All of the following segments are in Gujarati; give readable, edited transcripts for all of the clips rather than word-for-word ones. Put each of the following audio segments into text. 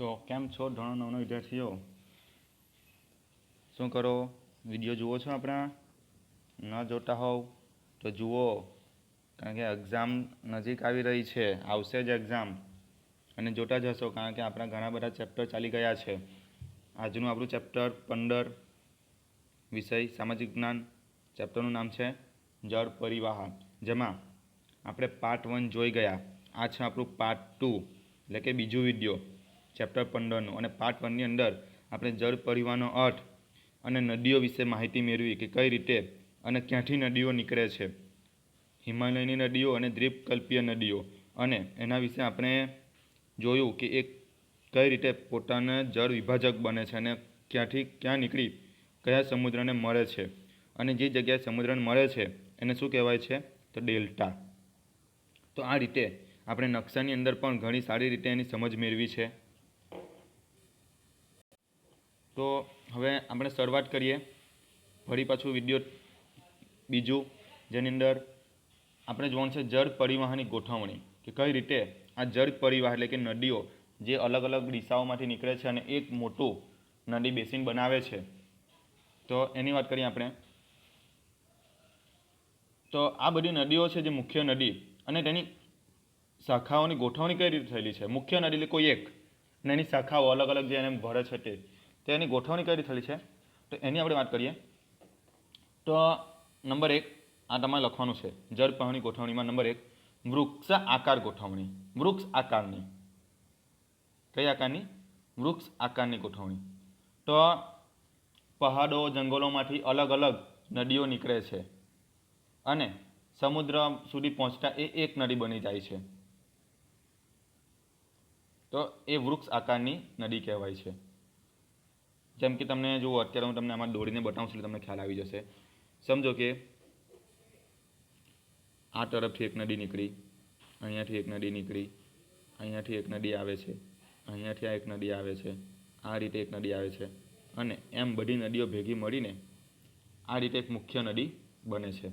તો કેમ છો ધોરણ 9ના વિદ્યાર્થીઓ? શું કરો? વિડીયો જુઓ છો આપણા? ન જોતા હોવ તો જુઓ, કારણ કે એક્ઝામ નજીક આવી રહી છે, આવશે જ એક્ઝામ, અને જોતા જ હશો કારણ કે આપણા ઘણા બધા ચેપ્ટર ચાલી ગયા છે. આજનું આપણું ચેપ્ટર 15 વિષય સામાજિક જ્ઞાન ચેપ્ટરનું નામ છે જળ પરિવહન, જેમાં આપણે પાર્ટ 1 જોઈ ગયા. આ છે આપણું પાર્ટ 2 એટલે કે બીજું વિડીયો ચેપ્ટર 15નું. અને પાર્ટ 1ની અંદર આપણે જળ પરિવહનનો અર્થ અને નદીઓ વિશે માહિતી મેળવી કે કઈ રીતે અને ક્યાંથી નદીઓ નીકળે છે, હિમાલયની નદીઓ અને દ્વીપકલ્પીય નદીઓ, અને એના વિશે આપણે જોયું કે એક કઈ રીતે પોતાના જળ વિભાજક બને છે અને ક્યાંથી ક્યાં નીકળી કયા સમુદ્રને મળે છે, અને જે જગ્યાએ સમુદ્રને મળે છે એને શું કહેવાય છે તો ડેલ્ટા. તો આ રીતે આપણે નકશાની અંદર પણ ઘણી સારી રીતે એની સમજ મેળવી છે. તો હવે આપણે શરૂઆત કરીએ. ફરી પાછું વિડીયો બીજું, જેની અંદર આપણે જોવાનું છે જળ પરિવહનની ગોઠવણી, કે કઈ રીતે આ જળ પરિવહન એટલે કે નદીઓ જે અલગ અલગ દિશાઓમાંથી નીકળે છે અને એક મોટું નદી બેસિન બનાવે છે, તો એની વાત કરીએ આપણે. તો આ બધી નદીઓ છે જે મુખ્ય નદી અને તેની શાખાઓની ગોઠવણી કઈ રીતે થયેલી છે. મુખ્ય નદી એટલે કોઈ એક, અને એની શાખાઓ અલગ અલગ જે એને ભરે છે તે એની ગોઠવણી કઈ રીતે થયેલી છે, તો એની આપણે વાત કરીએ. તો નંબર 1 આ તમારે લખવાનું છે જળ પરિવહનની ગોઠવણીમાં. નંબર 1 વૃક્ષ આકાર ગોઠવણી. વૃક્ષ આકારની, કઈ આકારની? વૃક્ષ આકારની ગોઠવણી. તો પહાડો જંગલોમાંથી અલગ અલગ નદીઓ નીકળે છે અને સમુદ્ર સુધી પહોંચતા એ એક નદી બની જાય છે, તો એ વૃક્ષ આકારની નદી કહેવાય છે. જેમ કે તમને જુઓ, અત્યારે હું તમને આમાં દોડીને બતાવું છું એટલે તમને ખ્યાલ આવી જશે. સમજો કે આ તરફથી એક નદી નીકળી, અહીંયાથી એક નદી નીકળી, અહીંયાથી એક નદી આવે છે, અહીંયાથી આ એક નદી આવે છે, આ રીતે એક નદી આવે છે, અને એમ બધી નદીઓ ભેગી મળીને આ રીતે એક મુખ્ય નદી બને છે.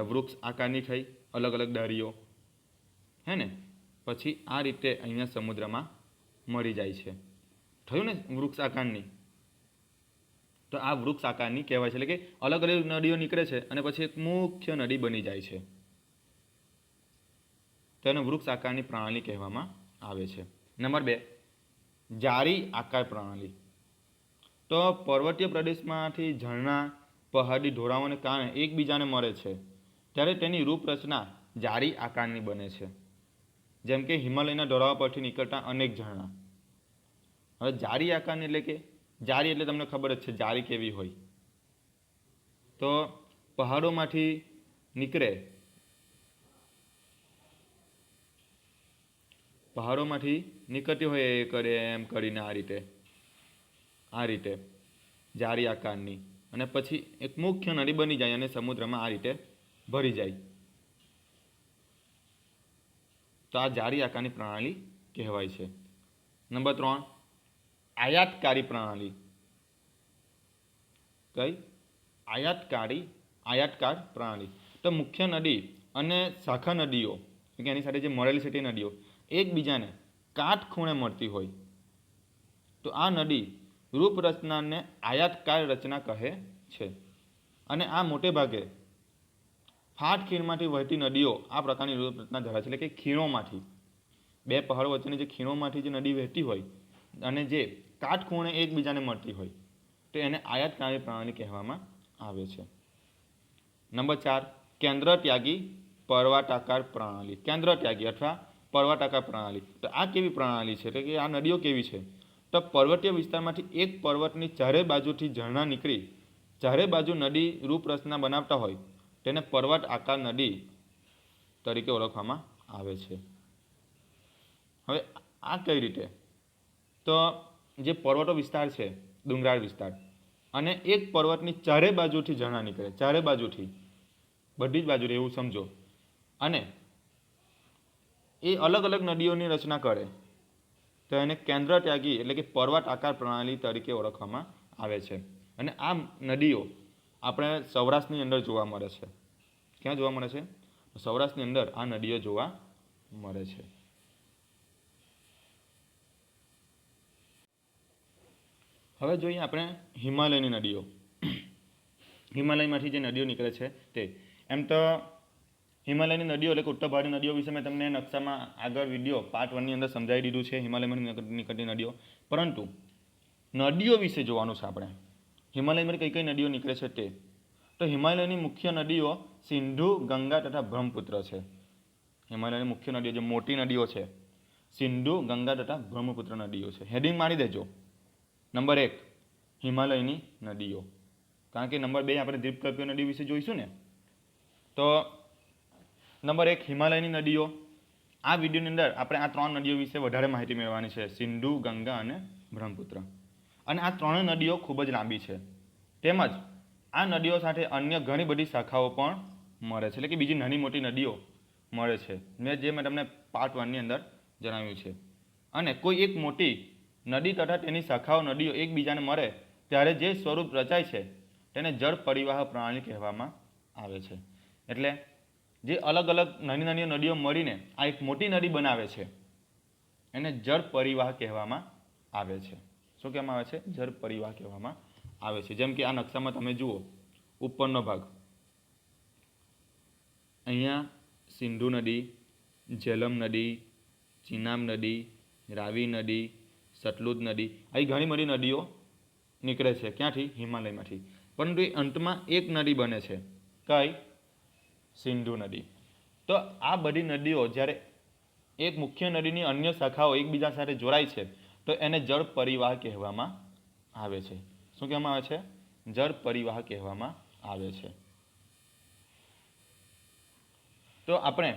વૃક્ષ આકારની થઈ, અલગ અલગ ડાળીઓ, હે ને? પછી આ રીતે અહીંયા સમુદ્રમાં મળી જાય છે. થયું ને વૃક્ષ આકારની? તો આ વૃક્ષ આકારની કહેવાય છે, એટલે કે અલગ અલગ નદીઓ નીકળે છે અને પછી એક મુખ્ય નદી બની જાય છે, તો એને વૃક્ષ આકારની પ્રણાલી કહેવામાં આવે છે. નંબર 2 જાળી આકાર પ્રણાલી. તો પર્વતીય પ્રદેશમાંથી ઝરણા પહાડી ઢોળાવોને કારણે એકબીજાને મળે છે ત્યારે તેની રૂપરચના જાળી આકારની બને છે. જેમ કે હિમાલયના ઢોળાવા પરથી નીકળતા અનેક ઝરણા. હવે જાળી આકારની એટલે કે જાળી એટલે તમને ખબર જ છે જાળી કેવી હોય. તો પહાડોમાંથી નીકળે, પહાડોમાંથી નીકળતી હોય એ કરે એમ કરીને આ રીતે જાળી આકારની, અને પછી એક મુખ્ય નદી બની જાય અને સમુદ્રમાં આ રીતે ભરી જાય. તો આ જાળી આકારની પ્રણાલી કહેવાય છે. નંબર 3 આયાતકારી પ્રણાલી. કઈ? આયાતકાર પ્રણાલી. તો મુખ્ય નદી અને શાખા નદીઓ, કે એની સાથે જે મળેલી છે તે નદીઓ એકબીજાને કાટખૂણે મળતી હોય તો આ નદી રૂપરચનાને આયાતકાર રચના કહે છે. અને આ મોટે ભાગે ફાટ ખીણમાંથી વહેતી નદીઓ આ પ્રકારની રૂપરચના ધરાવે છે, એટલે કે ખીણોમાંથી, બે પહાડો વચ્ચેની જે ખીણોમાંથી જે નદી વહેતી હોય અને જે કાટખૂણે એકબીજાને મળતી હોય તો એને આયાતકારી પ્રણાલી કહેવામાં આવે છે. નંબર 4 કેન્દ્ર ત્યાગી પર્વતાકાર પ્રણાલી. કેન્દ્ર ત્યાગી અથવા પર્વતાકાર પ્રણાલી. તો આ કેવી પ્રણાલી છે, એટલે કે આ નદીઓ કેવી છે? તો પર્વતીય વિસ્તારમાંથી એક પર્વતની ચારે બાજુથી ઝરણા નીકળી ચારે બાજુ નદી રૂપરચના બનાવતા હોય તેને પર્વત આકાર નદી તરીકે ઓળખવામાં આવે છે. હવે આ કઈ રીતે? તો જે પર્વતો વિસ્તાર છે, ડુંગરાળ વિસ્તાર, અને એક પર્વતની ચારે બાજુથી ઝરણા નીકળે, ચારે બાજુથી, બધી જ બાજુથી એવું સમજો, અને એ અલગ અલગ નદીઓની રચના કરે તો એને કેન્દ્ર ત્યાગી એટલે કે પર્વત આકાર પ્રણાલી તરીકે ઓળખવામાં આવે છે. અને આ નદીઓ આપણે સૌરાષ્ટ્રની અંદર જોવા મળે છે. ક્યાં જોવા મળે છે? સૌરાષ્ટ્રની અંદર આ નદીઓ જોવા મળે છે. હવે જોઈએ આપણે હિમાલયની નદીઓ. હિમાલયમાંથી જે નદીઓ નીકળે છે તે. એમ તો હિમાલયની નદીઓ એટલે કે ઉત્તર ભારતની નદીઓ વિશે મેં તમને નકશામાં આગળ વિડીયો પાર્ટ 1 ની અંદર સમજાવી દીધું છે હિમાલયમાંથી નીકળતી નદીઓ. પરંતુ નદીઓ વિશે જોવાનું છે આપણે. હિમાલયમાંથી કઈ કઈ નદીઓ નીકળે છે તે. તો હિમાલયની મુખ્ય નદીઓ સિંધુ, ગંગા તથા બ્રહ્મપુત્ર છે. હિમાલયની મુખ્ય નદીઓ જે મોટી નદીઓ છે સિંધુ, ગંગા તથા બ્રહ્મપુત્ર નદીઓ છે. હેડિંગ મારી દેજો. નંબર 1 હિમાલયની નદીઓ. કારણ કે નંબર 2 આપણે દ્વીપકલ્પીય નદી વિશે જોઈશું ને. તો નંબર 1 હિમાલયની નદીઓ. આ વિડીયોની અંદર આપણે આ 3 નદીઓ વિશે વધારે માહિતી મેળવવાની છે, સિંધુ, ગંગા અને બ્રહ્મપુત્ર. અને આ 3 નદીઓ ખૂબ જ લાંબી છે. તેમજ આ નદીઓ સાથે અન્ય ઘણી બધી શાખાઓ પણ મળે છે, એટલે કે બીજી નાની મોટી નદીઓ મળે છે, મેં તમને પાર્ટ 1 ની અંદર જણાવ્યું છે. અને કોઈ એક મોટી નદી તથા તેની શાખાઓ નદીઓ એકબીજાને મળે ત્યારે જે સ્વરૂપ રચાય છે તેને જળ પરિવાહ પ્રણાલી કહેવામાં આવે છે. એટલે જે અલગ અલગ નાની નાની નદીઓ મળીને આ એક મોટી નદી બનાવે છે એને જળ પરિવાહ કહેવામાં આવે છે. શું કહેવામાં આવે છે? જળ પરિવાહ કહેવામાં આવે છે. જેમ કે આ નકશામાં તમે જુઓ ઉપરનો ભાગ, અહીંયા સિંધુ નદી, ઝેલમ નદી, ચિનાબ નદી, રાવી નદી, સતલુજ નદી, આવી ઘણી બધી નદીઓ નીકળે છે. ક્યાંથી? હિમાલયમાંથી. પરંતુ એ અંતમાં એક નદી બને છે. કઈ? સિંધુ નદી. તો આ બધી નદીઓ જ્યારે એક મુખ્ય નદીની અન્ય શાખાઓ એકબીજા સાથે જોડાય છે તો એને જળ પરિવાહ કહેવામાં આવે છે. શું કહેવામાં આવે છે? જળ પરિવાહ કહેવામાં આવે છે. તો આપણે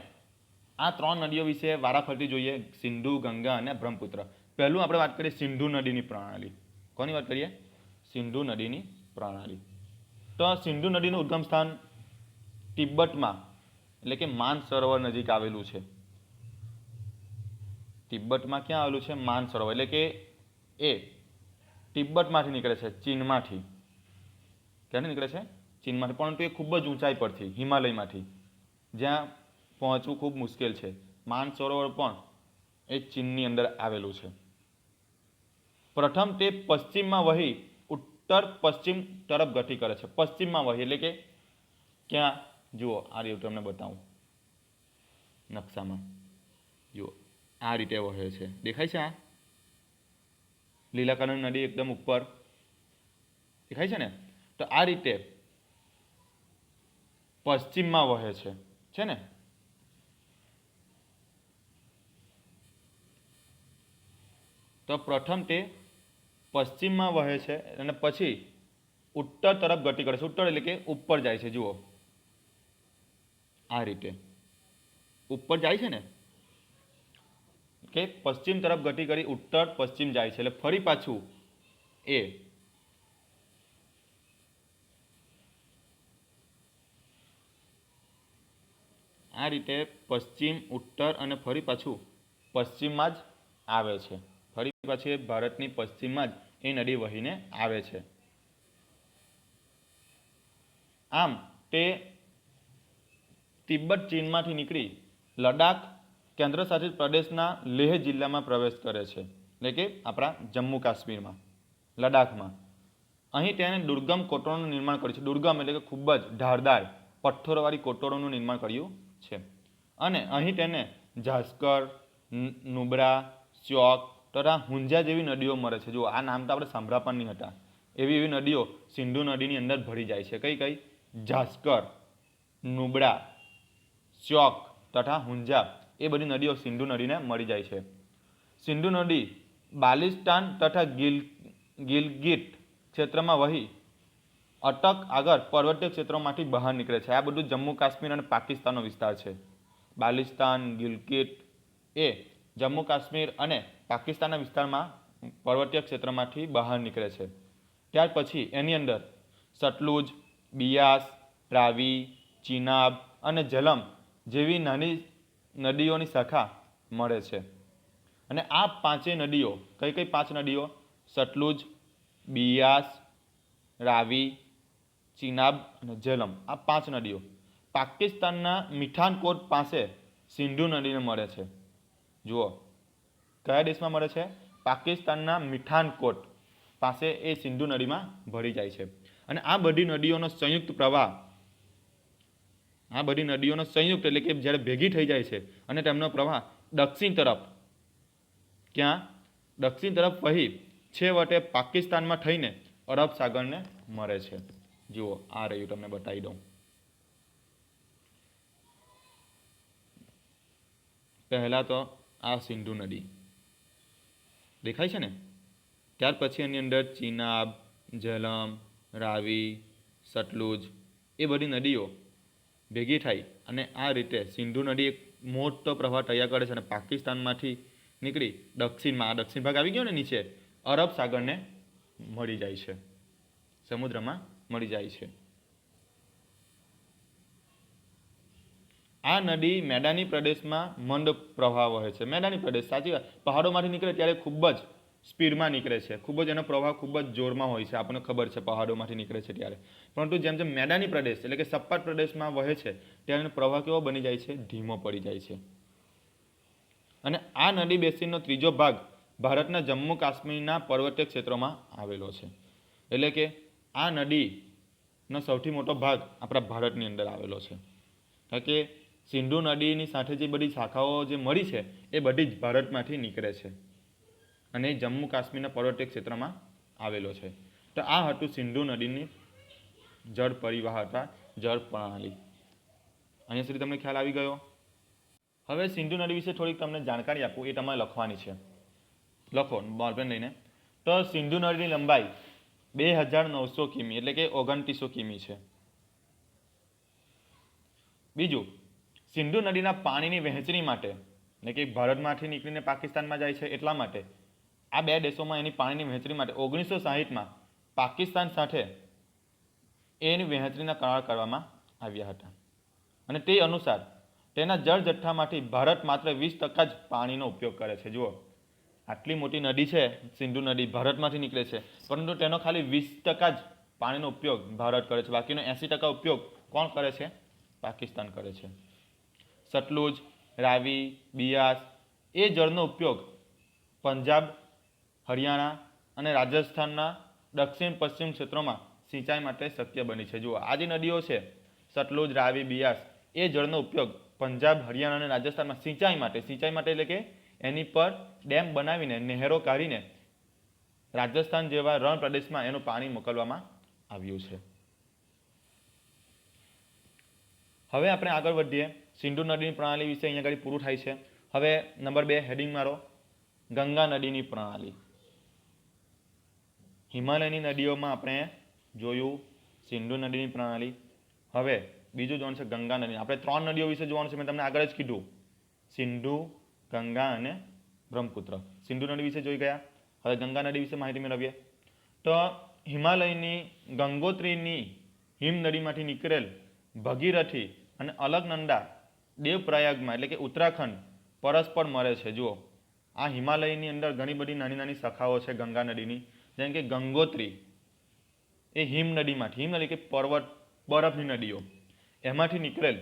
આ 3 નદીઓ વિશે વારાફરતી જોઈએ, સિંધુ, ગંગા અને બ્રહ્મપુત્ર. પહેલું આપણે વાત કરીએ સિંધુ નદીની પ્રણાલી. કોની વાત કરીએ? સિંધુ નદીની પ્રણાલી. તો સિંધુ નદીનું ઉદ્ગમ સ્થાન તિબ્બતમાં એટલે કે માનસરોવર નજીક આવેલું છે. તિબ્બતમાં ક્યાં આવેલું છે? માનસરોવર. એટલે કે એ તિબ્બતમાંથી નીકળે છે, ચીનમાંથી. ક્યાંથી નીકળે છે? ચીનમાંથી. પરંતુ એ ખૂબ જ ઊંચાઈ પરથી, હિમાલયમાંથી, જ્યાં પહોંચવું ખૂબ મુશ્કેલ છે. માનસરોવર પણ એ ચીનની અંદર આવેલું છે. પ્રથમ તે પશ્ચિમમાં વહી ઉત્તર પશ્ચિમ તરફ ગતિ કરે છે. પશ્ચિમમાં વહી એટલે કે ક્યાં? જુઓ આ રીતે તમને બતાવું નકશામાં. જુઓ આ રીતે વહે છે. દેખાય છે? આ લીલા કલરની નદી એકદમ ઉપર દેખાય છે ને? તો આ રીતે પશ્ચિમમાં વહે છે ને? તો પ્રથમ તે પશ્ચિમમાં વહે છે અને પછી ઉત્તર તરફ ગતિ કરે છે. ઉત્તર એટલે કે ઉપર જાય છે. જુઓ આ રીતે ઉપર જાય છે ને, કે પશ્ચિમ તરફ ગતિ કરી ઉત્તર પશ્ચિમ જાય છે. એટલે ફરી પાછું એ આ રીતે પશ્ચિમ, ઉત્તર અને ફરી પાછું પશ્ચિમમાં જ આવે છે. ફરી પાછી ભારતની પશ્ચિમમાં જ એ નદી વહીને આવે છે. આમ તે તિબ્બત ચીનમાંથી નીકળી લડાખ કેન્દ્રશાસિત પ્રદેશના લેહ જિલ્લામાં પ્રવેશ કરે છે, એટલે કે આપણા જમ્મુ કાશ્મીરમાં, લડાખમાં. અહીં તેને દુર્ગમ કોટોરોનું નિર્માણ કર્યું છે. દુર્ગમ એટલે કે ખૂબ જ ધારદાર પથ્થરોવાળી કોટોરોનું નિર્માણ કર્યું છે. અને અહીં તેને જાસ્કર, નુબ્રા, શ્યોક તથા હુંજા જેવી નદીઓ મળે છે. જુઓ આ નામ તો આપણે સાંભળ્યા પણ નહીં હતા. એવી નદીઓ સિંધુ નદીની અંદર ભળી જાય છે. કઈ કઈ? જાસ્કર, નુબ્રા, શ્યોક તથા હુંજા, એ બધી નદીઓ સિંધુ નદીને મળી જાય છે. સિંધુ નદી બાલિસ્તાન તથા ગિલગિટ ક્ષેત્રમાં વહી અટક આગળ પર્વતીય ક્ષેત્રોમાંથી બહાર નીકળે છે. આ બધું જમ્મુ કાશ્મીર અને પાકિસ્તાનનો વિસ્તાર છે. બાલિસ્તાન, ગિલગિટ એ જમ્મુ કાશ્મીર અને પાકિસ્તાનના વિસ્તારમાં પર્વતીય ક્ષેત્રમાંથી બહાર નીકળે છે. ત્યાર પછી એની અંદર સતલુજ, બિયાસ, રાવી, ચિનાબ અને ઝેલમ જેવી નાની નદીઓની શાખા મળે છે. અને આ પાંચેય નદીઓ, કઈ કઈ 5 નદીઓ? સતલુજ, બિયાસ, રાવી, ચિનાબ અને ઝેલમ, આ 5 નદીઓ પાકિસ્તાનના મિઠાનકોટ પાસે સિંધુ નદીને મળે છે. જુઓ કયા દેશમાં મળે છે? પાકિસ્તાનના મિઠાનકોટ પાસે એ સિંધુ નદીમાં ભળી જાય છે. અને આ બધી નદીઓનો સંયુક્ત પ્રવાહ, આ બધી નદીઓનો સંયુક્ત એટલે કે જ્યારે ભેગી થઈ જાય છે અને તેમનો પ્રવાહ દક્ષિણ તરફ, ક્યાં દક્ષિણ તરફ વહી છેવટે પાકિસ્તાનમાં થઈને અરબ સાગરને મળે છે. જુઓ આ રહ્યું, તમને બતાવી દઉં. પહેલા તો આ સિંધુ નદી દેખાય છે ને, ત્યાર પછી એની અંદર ચિનાબ, ઝેલમ, રાવી, સતલુજ એ બધી નદીઓ ભેગી થાય અને આ રીતે સિંધુ નદી એક મોટો પ્રવાહ તૈયાર કરે છે અને પાકિસ્તાનમાંથી નીકળી દક્ષિણમાં, આ દક્ષિણ ભાગ આવી ગયો ને નીચે, અરબ સાગરને મળી જાય છે, સમુદ્રમાં મળી જાય છે. આ નદી મેદાની પ્રદેશમાં મંદ પ્રવાહ વહે છે. મેદાની પ્રદેશ, સાચી વાત, પહાડોમાંથી નીકળે ત્યારે ખૂબ જ સ્પીડમાં નીકળે છે, ખૂબ જ એનો પ્રવાહ ખૂબ જ જોરમાં હોય છે, આપણને ખબર છે પહાડોમાંથી નીકળે છે ત્યારે. પરંતુ જેમ જેમ મેદાની પ્રદેશ એટલે કે સપાટ પ્રદેશમાં વહે છે ત્યારે એનો પ્રવાહ કેવો બની જાય છે, ધીમો પડી જાય છે. અને આ નદી બેસિનનો ત્રીજો ભાગ ભારતના જમ્મુ કાશ્મીરના પર્વતીય ક્ષેત્રોમાં આવેલો છે. એટલે કે આ નદીનો સૌથી મોટો ભાગ આપણા ભારતની અંદર આવેલો છે. કારણ કે સિંધુ નદીની સાથે જે બધી શાખાઓ જે મળી છે એ બધી જ ભારતમાંથી નીકળે છે અને જમ્મુ કાશ્મીરના પર્વતીય ક્ષેત્રમાં આવેલો છે. તો આ હતું સિંધુ નદીની જળ પરિવાહ અથવા જળ પ્રણાલી. અહીંયા સુધી તમને ખ્યાલ આવી ગયો. હવે સિંધુ નદી વિશે થોડીક તમને જાણકારી આપું, એ તમારે લખવાની છે. લખો બોલપેન લઈને. તો સિંધુ નદીની લંબાઈ 2900 કિમી એટલે કે 2900 કિમી છે. બીજું, સિંધુ નદીના પાણીની વહેંચણી માટે એટલે કે ભારતમાંથી નીકળીને પાકિસ્તાનમાં જાય છે એટલા માટે આ બે દેશોમાં એની પાણીની વહેંચણી માટે 1960માં પાકિસ્તાન સાથે એની વહેંચણીના કરાર કરવામાં આવ્યા હતા. અને તે અનુસાર તેના જળ જથ્થામાંથી ભારત માત્ર 20% જ પાણીનો ઉપયોગ કરે છે. જુઓ, આટલી મોટી નદી છે સિંધુ નદી, ભારતમાંથી નીકળે છે, પરંતુ તેનો ખાલી 20% જ પાણીનો ઉપયોગ ભારત કરે છે, બાકીનો 80% ઉપયોગ કોણ કરે છે? પાકિસ્તાન કરે છે. સતલુજ, રાવી, બિયાસ એ જળનો ઉપયોગ પંજાબ, હરિયાણા અને રાજસ્થાનના દક્ષિણ પશ્ચિમ ક્ષેત્રોમાં સિંચાઈ માટે શક્ય બની છે. જુઓ, આ જે નદીઓ છે સતલુજ, રાવી, બિયાસ એ જળનો ઉપયોગ પંજાબ, હરિયાણા અને રાજસ્થાનમાં સિંચાઈ માટે એટલે કે એની પર ડેમ બનાવીને, નહેરો કાઢીને રાજસ્થાન જેવા રણ પ્રદેશમાં એનું પાણી મોકલવામાં આવ્યું છે. હવે આપણે આગળ વધીએ. સિંધુ નદીની પ્રણાલી વિશે અહીંયા આગળ પૂરું થાય છે. હવે નંબર 2 હેડિંગ મારો, ગંગા નદીની પ્રણાલી. હિમાલયની નદીઓમાં આપણે જોયું સિંધુ નદીની પ્રણાલી. હવે બીજું જોવાનું છે ગંગા નદી. આપણે 3 નદીઓ વિશે જોવાનું છે, મેં તમને આગળ જ કીધું, સિંધુ, ગંગા અને બ્રહ્મપુત્ર. સિંધુ નદી વિશે જોઈ ગયા. હવે ગંગા નદી વિશે માહિતી મેળવીએ. તો હિમાલયની ગંગોત્રીની હિમ નદીમાંથી નીકળેલ ભગીરથી અને અલકનંદા દેવપ્રયાગમાં એટલે કે ઉત્તરાખંડ પરસ્પર મળે છે. જુઓ, આ હિમાલયની અંદર ઘણી બધી નાની નાની શાખાઓ છે ગંગા નદીની, જેમ કે ગંગોત્રી એ હિમ નદીમાંથી, હિમ નદી કે પર્વત બરફની નદીઓ, એમાંથી નીકળેલ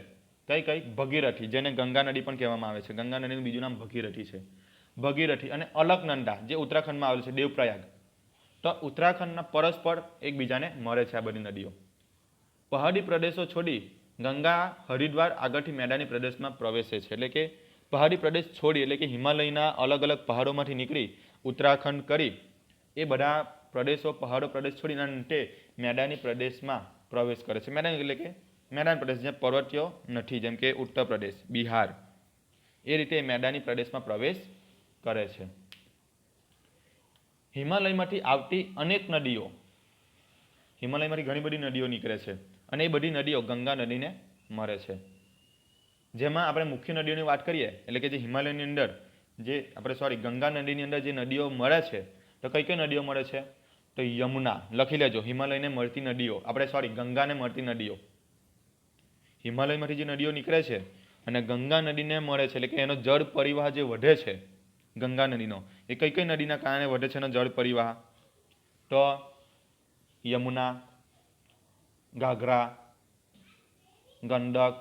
કઈ ભગીરથી, જેને ગંગા નદી પણ કહેવામાં આવે છે. ગંગા નદીનું બીજું નામ ભગીરથી છે. ભગીરથી અને અલકનંદા જે ઉત્તરાખંડમાં આવેલું છે, દેવપ્રયાગ, તો ઉત્તરાખંડના પરસ્પર એકબીજાને મળે છે આ બધી નદીઓ. પહાડી પ્રદેશો છોડી ગંગા હરિદ્વાર આગળથી મેદાની પ્રદેશમાં પ્રવેશે છે. એટલે કે પહાડી પ્રદેશ છોડી એટલે કે હિમાલયના અલગ અલગ પહાડોમાંથી નીકળી ઉત્તરાખંડ કરી એ બધા પ્રદેશો, પહાડો પ્રદેશ છોડીને અંતે મેદાની પ્રદેશમાં પ્રવેશ કરે છે. મેદાન એટલે કે મેદાન પ્રદેશ જ્યાં પર્વતીયો નથી, જેમ કે ઉત્તર પ્રદેશ, બિહાર, એ રીતે મેદાની પ્રદેશમાં પ્રવેશ કરે છે. હિમાલયમાંથી આવતી અનેક નદીઓ, હિમાલયમાંથી ઘણી બધી નદીઓ નીકળે છે અને એ બધી નદીઓ ગંગા નદીને મળે છે. જેમાં આપણે મુખ્ય નદીઓની વાત કરીએ એટલે કે જે હિમાલયની અંદર જે આપણે ગંગા નદીની અંદર જે નદીઓ મળે છે, તો કઈ નદીઓ મળે છે? તો યમુના, લખી લેજો, હિમાલયને મળતી નદીઓ, ગંગાને મળતી નદીઓ. હિમાલયમાંથી જે નદીઓ નીકળે છે અને ગંગા નદીને મળે છે, એટલે કે એનો જળ પરિવાહ જે વધે છે ગંગા નદીનો, એ કઈ નદીના કારણે વધે છે એનો જળ પરિવાહ? તો યમુના, ઘાઘરા, ગંડક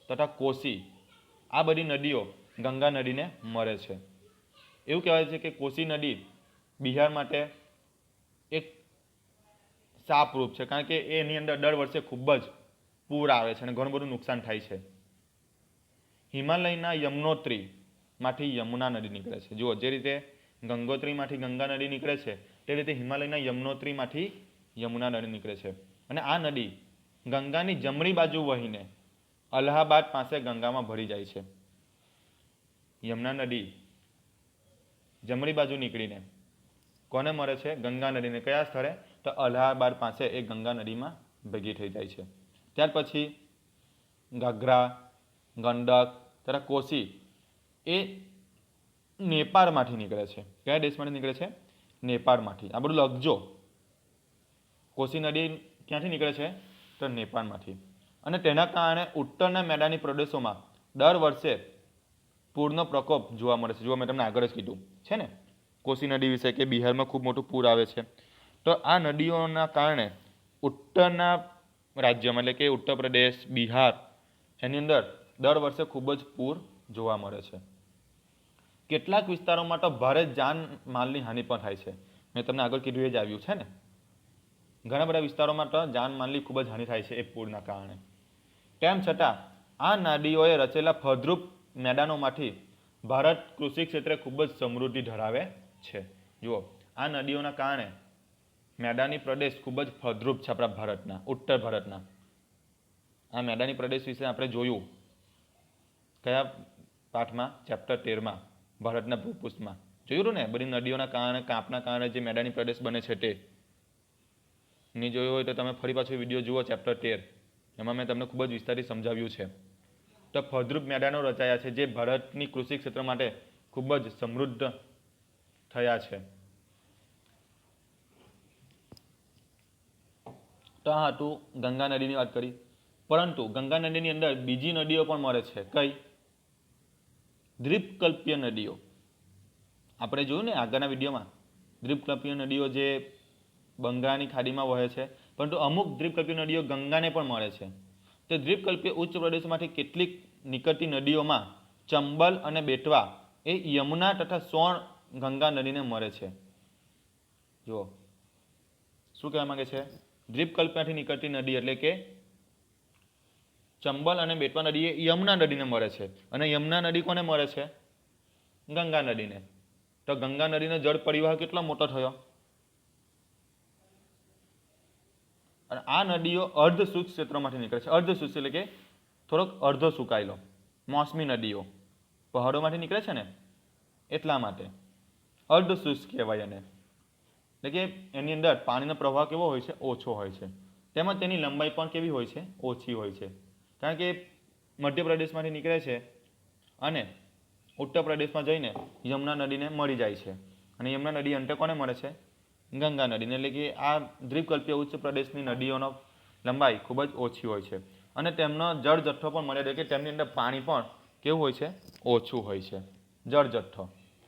તથા કોસી, આ બધી નદીઓ ગંગા નદીને મળે છે. એવું કહેવાય છે કે કોસી નદી બિહાર માટે એક શાપરૂપ છે, કારણ કે એની અંદર દર વર્ષે ખૂબ જ પૂર આવે છે અને ઘણું બધું નુકસાન થાય છે. હિમાલયના યમનોત્રીમાંથી યમુના નદી નીકળે છે. જુઓ, જે રીતે ગંગોત્રીમાંથી ગંગા નદી નીકળે છે તે રીતે હિમાલયના યમનોત્રીમાંથી યમુના નદી નીકળે છે. અને આ નદી ગંગાની જમણી બાજુ વહીને અલ્હાબાદ પાસે ગંગામાં ભળી જાય છે. યમુના નદી જમણી બાજુ નીકળીને કોને મળે છે? ગંગા નદીને. કયા સ્થળે? તો અલ્હાબાદ પાસે એ ગંગા નદીમાં ભેગી થઈ જાય છે. ત્યાર પછી ઘાઘરા, ગંડક તથા કોસી એ નેપાળમાંથી નીકળે છે. કયા દેશમાંથી નીકળે છે? નેપાળમાંથી. આ બધું લખજો. કોસી નદી ક્યાંથી નીકળે છે? તો નેપાળમાંથી. અને તેના કારણે ઉત્તરના મેદાની પ્રદેશોમાં દર વર્ષે પૂરનો પ્રકોપ જોવા મળે છે. જોવા મેં તમને આગળ જ કીધું છે ને કોસી નદી વિશે, કે બિહારમાં ખૂબ મોટું પૂર આવે છે. તો આ નદીઓના કારણે ઉત્તરના રાજ્યમાં, એટલે કે ઉત્તર પ્રદેશ, બિહાર, એની અંદર દર વર્ષે ખૂબ જ પૂર જોવા મળે છે. કેટલાક વિસ્તારોમાં તો ભારે જાનમાલની હાનિ પણ થાય છે. મેં તમને આગળ કીધું એ જ આવ્યું છે ને. ઘણા બધા વિસ્તારોમાં તો જાનમાલની ખૂબ જ હાનિ થાય છે એ પૂરના કારણે. તેમ છતાં આ નદીઓએ રચેલા ફળદ્રુપ મેદાનોમાંથી ભારત કૃષિ ક્ષેત્રે ખૂબ જ સમૃદ્ધિ ધરાવે છે. જુઓ, આ નદીઓના કારણે મેદાની પ્રદેશ ખૂબ જ ફળદ્રુપ છે આપણા ભારતના, ઉત્તર ભારતના. આ મેદાની પ્રદેશ વિશે આપણે જોયું કયા પાઠમાં? ચેપ્ટર 13માં, ભારતના ભૂપૃષ્ઠમાં. જોયું ને, બધી નદીઓના કારણે, કાંપના કારણે જે મેદાની પ્રદેશ બને છે તે. નહીં જોયું હોય તો તમે ફરી પાછો વિડીયો જુઓ, ચેપ્ટર 13. એમાં મેં તમને ખૂબ જ વિસ્તારથી સમજાવ્યું છે. તો ફળદ્રુપ મેદાનો રચાયા છે જે ભારતની કૃષિ ક્ષેત્ર માટે ખૂબ જ સમૃદ્ધ થયા છે. તો આ હતું ગંગા નદીની વાત કરી. પરંતુ ગંગા નદીની અંદર બીજી નદીઓ પણ મળે છે. કઈ? દ્વીપકલ્પીય નદીઓ. આપણે જોયું ને આગળના વિડીયોમાં, દ્વીપકલ્પીય નદીઓ જે બંગાળની ખાડીમાં વહે છે, પરંતુ અમુક દ્વીપકલ્પીય નદીઓ ગંગાને પણ મળે છે. તે દ્વીપકલ્પીય ઉચ્ચ પ્રદેશોમાંથી કેટલીક નિકટની નદીઓમાં ચંબલ અને બેટવા એ યમુના તથા સોણ ગંગા નદીને મળે છે. જુઓ, શું કહેવા માંગે છે? દ્વીપકલ્પમાંથી નીકળતી નદી એટલે કે ચંબલ અને બેટવા નદી એ યમુના નદીને મળે છે. અને યમુના નદી કોને મળે છે? ગંગા નદીને. તો ગંગા નદીનો જળ પરિવાહ કેટલો મોટો થયો? અને આ નદીઓ અર્ધ શુષ્ક ક્ષેત્રોમાંથી નીકળે છે. અર્ધ શુષ્ક એટલે કે થોડોક અડધો સુકાયેલો, મોસમી નદીઓ પહાડોમાંથી નીકળે છે ને, એટલા માટે અર્ધ શુષ્ક કહેવાય એને. એટલે કે એની અંદર પાણીનો પ્રવાહ કેવો હોય છે? ઓછો હોય છે. તેમજ તેની લંબાઈ પણ કેવી હોય છે? ઓછી હોય છે. કારણ કે મધ્યપ્રદેશમાંથી નીકળે છે અને ઉત્તર પ્રદેશમાં જઈને યમુના નદીને મળી જાય છે. અને યમુના નદી અંતે કોને મળે છે? ગંગા નદીને. એટલે કે આ દ્વીપકલ્પીય ઉચ્ચ પ્રદેશની નદીઓનો લંબાઈ ખૂબ જ ઓછી હોય છે. અને તેમનો જળ જથ્થો પણ મળે, એટલે કે તેમની અંદર પાણી પણ કેવું હોય છે? ઓછું હોય છે, જળ જથ્થો.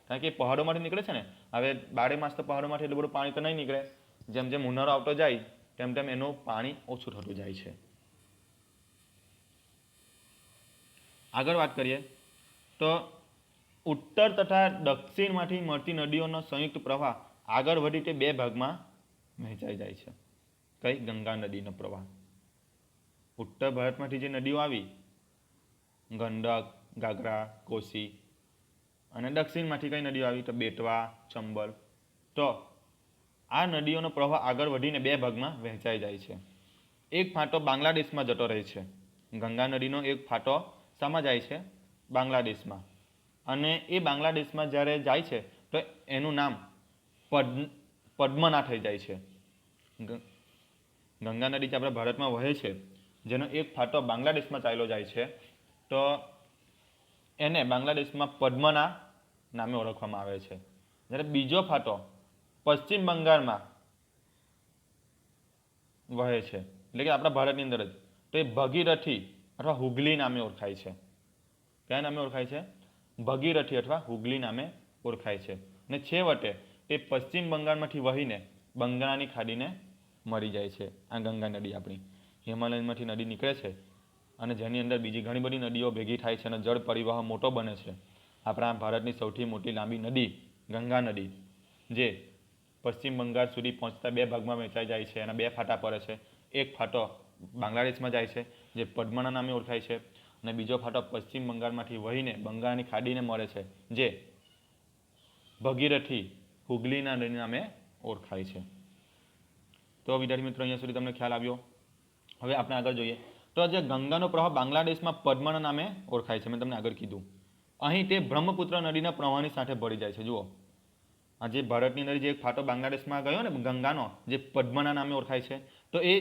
કારણ કે પહાડોમાંથી નીકળે છે ને. હવે 12 માસ તો પહાડોમાંથી એટલું બધું પાણી તો નહીં નીકળે. જેમ જેમ ઉનાળો આવતો જાય તેમ તેમ એનું પાણી ઓછું થતું જાય છે. આગળ વાત કરીએ તો ઉત્તર તથા દક્ષિણમાંથી મળતી નદીઓનો સંયુક્ત પ્રવાહ આગળ વધી તે બે ભાગમાં વહેંચાઈ જાય છે. કઈ? ગંગા નદીનો પ્રવાહ. ઉત્તર ભારતમાંથી જે નદીઓ આવી, ગંડક, ઘાઘરા, કોસી, અને દક્ષિણમાંથી કઈ નદીઓ આવી? તો બેટવા, ચંબલ. તો આ નદીઓનો પ્રવાહ આગળ વધીને બે ભાગમાં વહેંચાઈ જાય છે. એક ફાંટો બાંગ્લાદેશમાં જતો રહે છે. ગંગા નદીનો એક ફાંટો શામાં જાય છે? બાંગ્લાદેશમાં. અને એ બાંગ્લાદેશમાં જ્યારે જાય છે તો એનું નામ પદ્મના થઈ જાય છે. ગંગા નદી જે આપણા ભારતમાં વહે છે, જેનો એક ફાંટો બાંગ્લાદેશમાં ચાલ્યો જાય છે, તો એને બાંગ્લાદેશમાં પદ્મના નામે ઓળખવામાં આવે છે. જ્યારે બીજો ફાંટો પશ્ચિમ બંગાળમાં વહે છે, એટલે કે આપણા ભારતની અંદર જ, તો એ ભગીરથી અથવા હુગલી નામે ઓળખાય છે. કયા નામે ઓળખાય છે? ભગીરથી અથવા હુગલી નામે ઓળખાય છે. અને છેવટે તે પશ્ચિમ બંગાળમાંથી વહીને બંગાળની ખાડીને મળી જાય છે. આ ગંગા નદી આપણી હિમાલયમાંથી નદી નીકળે છે અને જેની અંદર બીજી ઘણી બધી નદીઓ ભેગી થાય છે અને જળ પરિવાહ મોટો બને છે. આપણા ભારતની સૌથી મોટી લાંબી નદી ગંગા નદી, જે પશ્ચિમ બંગાળ સુધી પહોંચતા 2 ભાગમાં વહેંચાઈ જાય છે. એના 2 ફાટા પડે છે. એક ફાટો બાંગ્લાદેશમાં જાય છે જે પદ્મના નામે ઓળખાય છે, અને બીજો ફાટો પશ્ચિમ બંગાળમાંથી વહીને બંગાળની ખાડીને મળે છે જે ભગીરથી હુગલીના નદી નામે ઓળખાય છે. તો વિદ્યાર્થી મિત્રો અહીંયા સુધી તમને ખ્યાલ આવ્યો. હવે આપણે આગળ જોઈએ તો જે ગંગાનો પ્રવાહ બાંગ્લાદેશમાં પદ્મના નામે ઓળખાય છે. મેં તમને આગળ કીધું અહીં તે બ્રહ્મપુત્ર નદીના પ્રવાહની સાથે ભળી જાય છે. જુઓ આ જે ભારતની અંદર જે એક ફાટો બાંગ્લાદેશમાં ગયો ને ગંગાનો, જે પદ્મના નામે ઓળખાય છે, તો એ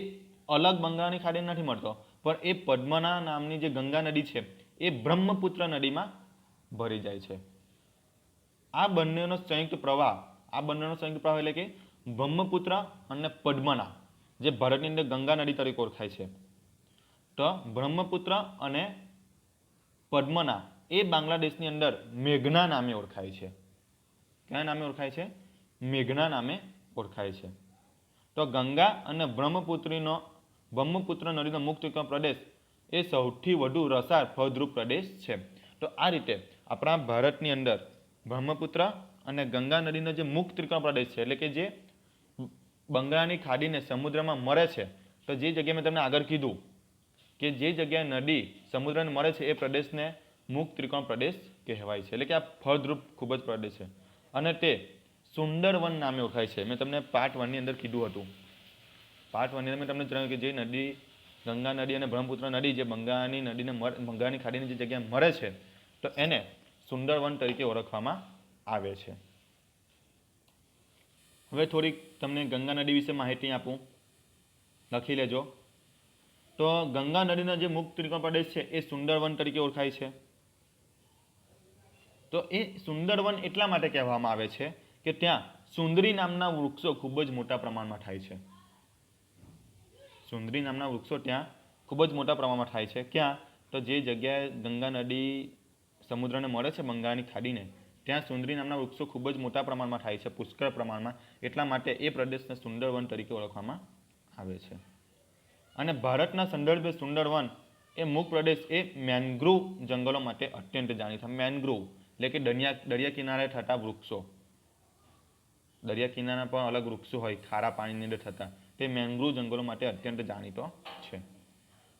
અલગ બંગાળની ખાડી નથી મળતો, પણ એ પદ્મના નામની જે ગંગા નદી છે એ બ્રહ્મપુત્ર નદીમાં ભરી જાય છે. આ બંનેનો સંયુક્ત પ્રવાહ એટલે કે બ્રહ્મપુત્ર અને પદ્મના, જે ભારતની અંદર ગંગા નદી તરીકે ઓળખાય છે, તો બ્રહ્મપુત્ર અને પદ્મના એ બાંગ્લાદેશની અંદર મેઘના નામે ઓળખાય છે. કયા નામે ઓળખાય છે? મેઘના નામે ઓળખાય છે. તો ગંગા અને બ્રહ્મપુત્ર નદીનો મુક્ત પ્રદેશ એ સૌથી વધુ રસાળ ફળદ્રુપ પ્રદેશ છે. તો આ રીતે આપણા ભારતની અંદર બ્રહ્મપુત્ર અને ગંગા નદીનો જે મુક્ત ત્રિકોણ પ્રદેશ છે, એટલે કે જે બંગાળની ખાડીને સમુદ્રમાં મળે છે, તો જે જગ્યાએ મેં તમને આગળ કીધું કે જે જગ્યાએ નદી સમુદ્રને મળે છે એ પ્રદેશને મુક્ત ત્રિકોણ પ્રદેશ કહેવાય છે. એટલે કે આ ફળદ્રુપ ખૂબ જ પ્રદેશ છે અને તે સુંદરવન નામે ઓળખાય છે. મેં તમને પાર્ટ 1 ની અંદર કીધું હતું. પાર્ટ 1 ની અંદર મેં તમને જણાવ્યું કે જે નદી ગંગા નદી અને બ્રહ્મપુત્ર નદી જે બંગાળની ખાડીની જે જગ્યાએ મળે છે, તો એને સુંદરવન તરીકે ઓળખવામાં આવે છે. હવે થોડીક તમને ગંગા નદી વિશે માહિતી આપું, લખી લેજો. તો ગંગા નદીનો જે મુક્ત ત્રિકોણ પ્રદેશ છે એ સુંદરવન તરીકે ઓળખાય છે. તો એ સુંદરવન એટલા માટે કહેવામાં આવે છે કે ત્યાં સુંદરી નામના વૃક્ષો ખૂબ જ મોટા પ્રમાણમાં થાય છે. સુંદરી નામના વૃક્ષો ત્યાં ખૂબ જ મોટા પ્રમાણમાં થાય છે. ક્યાં? તો જે જગ્યાએ ગંગા નદી સમુદ્રને મળે છે બંગાળની ખાડીને, ત્યાં સુંદરી નામના વૃક્ષો ખૂબ જ મોટા પ્રમાણમાં થાય છે, પુષ્કળ પ્રમાણમાં. એટલા માટે એ પ્રદેશને સુંદરવન તરીકે ઓળખવામાં આવે છે. અને ભારતના સંદર્ભે સુંદરવન એ મુક્ત પ્રદેશ એ મેનગ્રોવ જંગલો માટે અત્યંત જાણીતા. મેનગ્રોવ એટલે કે દરિયા કિનારે થતા વૃક્ષો, દરિયા કિનારા પણ અલગ વૃક્ષો હોય ખારા પાણીની અંદર થતા, તે મેંગ્રોવ જંગલો માટે અત્યંત જાણીતો છે.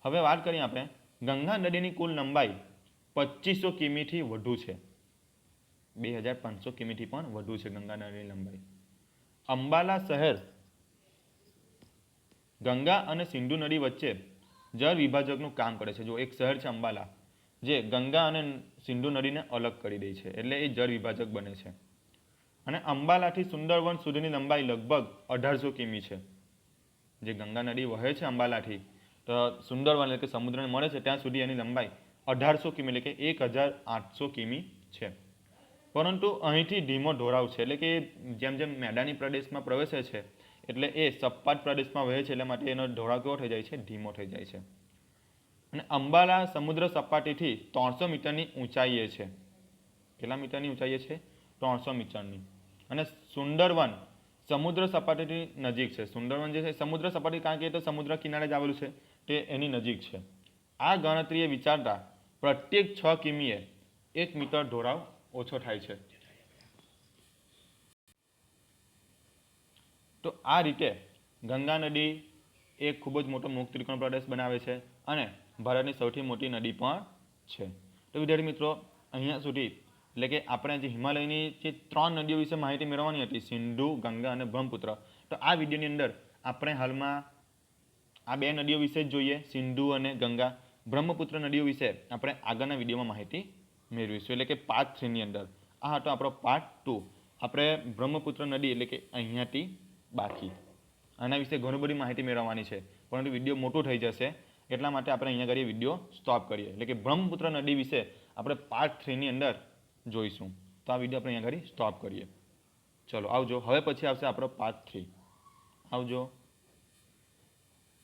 હવે વાત કરીએ આપણે ગંગા નદીની કુલ લંબાઈ 2500 કિમીથી વધુ છે. 2500 કિમીથી પણ વધુ છે ગંગા નદીની લંબાઈ. અંબાલા શહેર ગંગા અને સિંધુ નદી વચ્ચે જળ વિભાજકનું કામ કરે છે. જો એક શહેર છે અંબાલા, જે ગંગા અને સિંધુ નદીને અલગ કરી દે છે, એટલે એ જળ વિભાજક બને છે. અને અંબાલાથી સુંદરવન સુધીની લંબાઈ લગભગ 1800 કિમી છે. જે ગંગા નદી વહે છે અંબાલાથી, તો સુંદરવન એટલે કે સમુદ્રને મળે છે ત્યાં સુધી એની લંબાઈ 1800 કિમી એટલે કે 1800 કિમી છે. પરંતુ અહીંથી ધીમો ઢોળાવ છે, એટલે કે જેમ જેમ મેદાની પ્રદેશમાં પ્રવેશે છે એટલે એ સપાટ પ્રદેશમાં વહે છે, એટલે માટે એનો ઢોળાવ કેવો થઈ જાય છે? ધીમો થઈ જાય છે. અને અંબાલા સમુદ્ર સપાટીથી 300 મીટરની ઊંચાઈએ છે. કેટલા મીટરની ઊંચાઈએ છે? 300 મીટરની. અને સુંદરવન સમુદ્ર સપાટીથી નજીક છે. સુંદરવન જે છે સમુદ્ર સપાટી, કારણ કે એ તો સમુદ્ર કિનારે જ આવેલું છે, તે એની નજીક છે. આ ગણતરીએ વિચારતા પ્રત્યેક 6 કિમીએ 1 મીટર ઢોળાવ ઓછો થાય છે. તો આ રીતે ગંગા નદી એક ખૂબ જ મોટો મુક્ત ત્રિકોણ પ્રદેશ બનાવે છે અને ભારતની સૌથી મોટી નદી પણ છે. તો વિદ્યાર્થી મિત્રો, અહીંયા સુધી એટલે કે આપણે જે હિમાલયની જે 3 નદીઓ વિશે માહિતી મેળવવાની હતી, સિંધુ, ગંગા અને બ્રહ્મપુત્ર, તો આ વિડીયોની અંદર આપણે હાલમાં આ 2 નદીઓ વિશે જ જોઈએ, સિંધુ અને ગંગા. બ્રહ્મપુત્ર નદીઓ વિશે આપણે આગળના વિડીયોમાં માહિતી મેળવીશું, એટલે કે પાર્ટ 3 ની અંદર. આ હતો આપણો પાર્ટ 2. આપણે બ્રહ્મપુત્ર નદી એટલે કે અહીંયાથી બાકી આના વિશે ઘણી બધી માહિતી મેળવવાની છે, પરંતુ વિડીયો મોટો થઈ જશે, એટલા માટે આપણે અહીંયા કરીએ વિડીયો સ્ટોપ કરીએ. એટલે કે બ્રહ્મપુત્ર નદી વિશે આપણે પાર્ટ 3 ની અંદર જોઈશું. તો આ વિડીયો આપણે અહીંયા કરી સ્ટોપ કરીએ. ચલો આવજો. હવે પછી આવશે આપણો પાર્ટ 3. આવજો.